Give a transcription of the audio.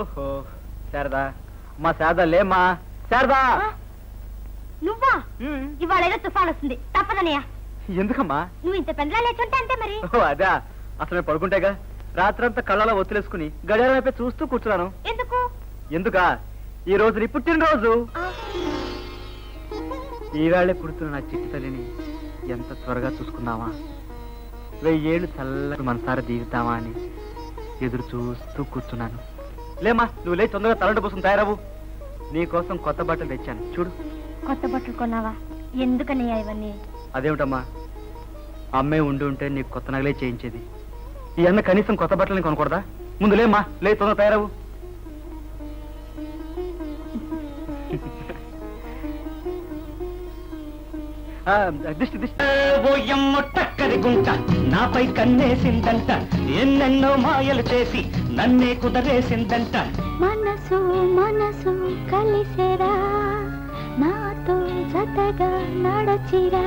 ఓహో శారదా, మా శారదా లేమ్మా. శారదా, నువ్వా? ఇవాళ ఏదో తుఫాన్ వస్తుంది, తప్పదనయ్య. ఎందుకమ్మా? నువ్వు ఇంత పెందలా లేచుంటే అంతే మరి. ఓ అదా, అసలు నేను పడుకుంటేగా రాత్రంతా కళ్ళలో ఒత్తిలేసుకుని గడియారం వైపే చూస్తూ కూర్చున్నాను. ఎందుకు? ఎందుకా, ఈ రోజు నీ పుట్టినరోజు. ఈవేళ పుడుతున్న నా చిట్టి తల్లిని ఎంత త్వరగా చూసుకుందామా, 1000 ఏళ్ళు చల్లగా మనసారా దీవిద్దామా అని ఎదురు చూస్తూ కూర్చున్నాను. లేమ్మా, నువ్వు లేచి తొందరగా తలంటు పోసుకుని తయారవు. నీ కోసం కొత్త బట్టలు తెచ్చాను, చూడు. కొత్త బట్టలు కొన్నావా? ఎందుకనయ్యా ఇవన్నీ? అదేమిటమ్మా, అమ్మే ఉండి ఉంటే నీకు కొత్త నగలే చేయించేది. ఈ అన్న కనీసం కొత్త బట్టలని కొనకూడదా? ముందు లేమ్మా, లే తొందర తయారవు. దిష్టి దిష్టి టక్కరి గుంట నాపై కన్నేసిందంట, ఎన్నెన్నో మాయలు చేసి నన్నే కుదరేసిందంట. మనసు మనసు కలిసేరా, నాతో జతగా నడచిరా.